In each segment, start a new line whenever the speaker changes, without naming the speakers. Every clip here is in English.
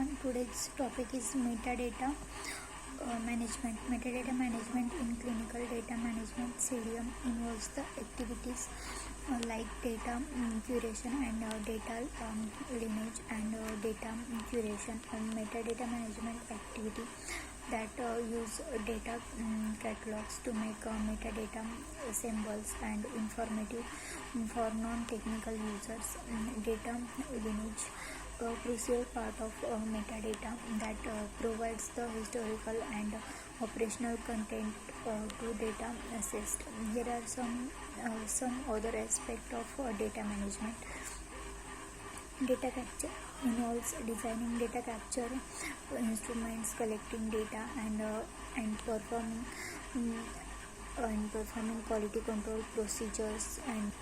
everyone. Today's topic is metadata management. Metadata management in clinical data management (CDM) involves the activities like data curation and data lineage and data curation and metadata management activity that use data catalogs to make metadata symbols and informative for non-technical users. Data lineage, a crucial part of metadata that provides the historical and operational content to data assessed. Here are some other aspects of data management. Data capture involves designing data capture instruments, collecting data, and performing quality control procedures and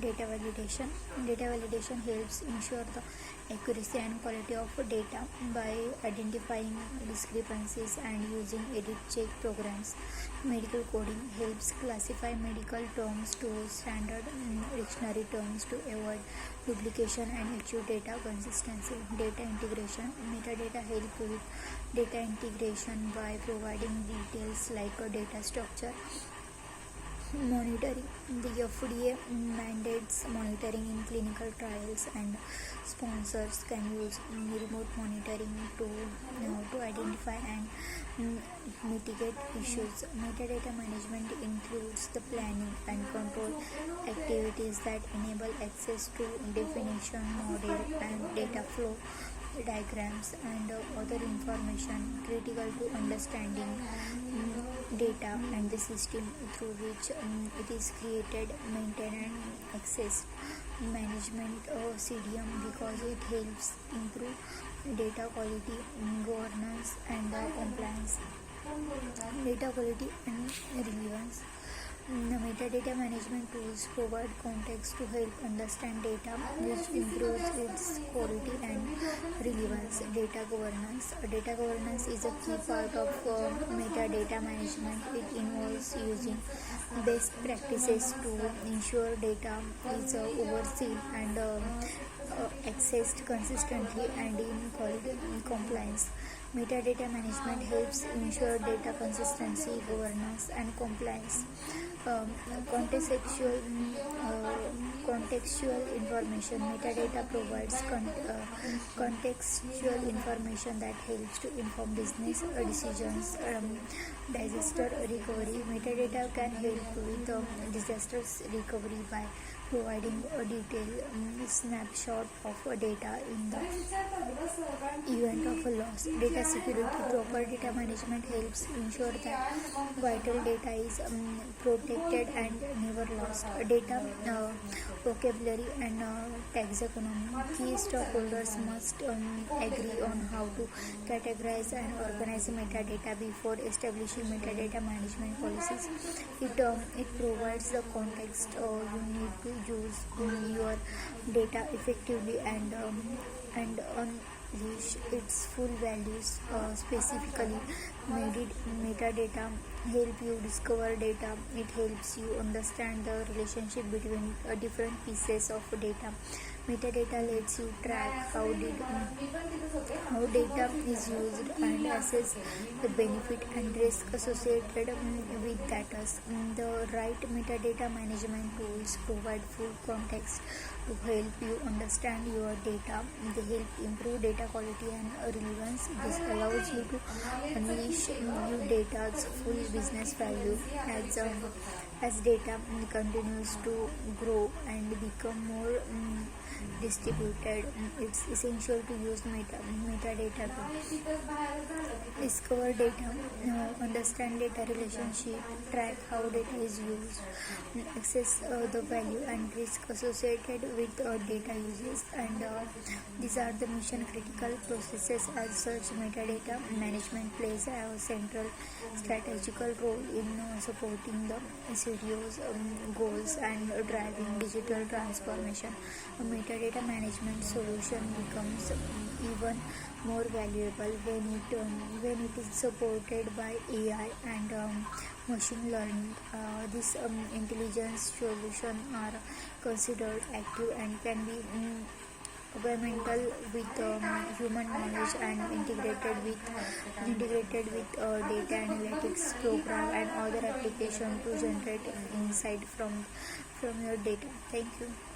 data validation. Data validation helps ensure the accuracy and quality of data by identifying discrepancies and using edit check programs. Medical coding helps classify medical terms to standard dictionary terms to avoid duplication and achieve data consistency. Data integration. Metadata help with data integration by providing details like a data structure. Monitoring. The FDA mandates monitoring in clinical trials, and sponsors can use remote monitoring to identify and mitigate issues. Metadata management includes the planning and control activities that enable access to definition, model, and data flow diagrams and other information critical to understanding data and the system through which it is created, maintained, and accessed. Management CDM because it helps improve data quality, governance, and compliance. Data quality and relevance. The metadata management tools provide context to help understand data, which improves its quality and relevance. Data governance. Data governance is a key part of metadata management. It involves using best practices to ensure data is overseen and accessed consistently and in compliance. Metadata management helps ensure data consistency, governance, and compliance. Contextual information. Metadata provides contextual information that helps to inform business decisions. Disaster recovery. Metadata can help with disaster recovery by providing a detailed snapshot of data in the event of a loss. Data security. Proper data management helps ensure that vital data is protected and never lost. Data vocabulary and taxonomy. Key stakeholders must agree on how to categorize and organize metadata before establishing metadata management policies. It provides the context you need to use your data effectively and unleash its full values. Specifically, metadata help you discover data. It helps you understand the relationship between different pieces of data. Metadata lets you track how data is used and assess the benefit and risk associated with data. The right metadata management tools provide full context to help you understand your data. They help improve data quality and relevance. This allows you to unleash your data's full business value as data continues to grow and become more distributed. It's essential to use metadata to discover data, understand data relationship, track how data is used, assess the value and risk associated with data uses, and these are the mission critical processes. As such, metadata management plays a central strategical role in supporting the CDO's goals and driving digital transformation. A metadata management solution becomes even more valuable when it is supported by AI and machine learning. These intelligence solutions are considered active and can be supplemental with human knowledge and integrated with data analytics program and other application to generate insight from your data. Thank you.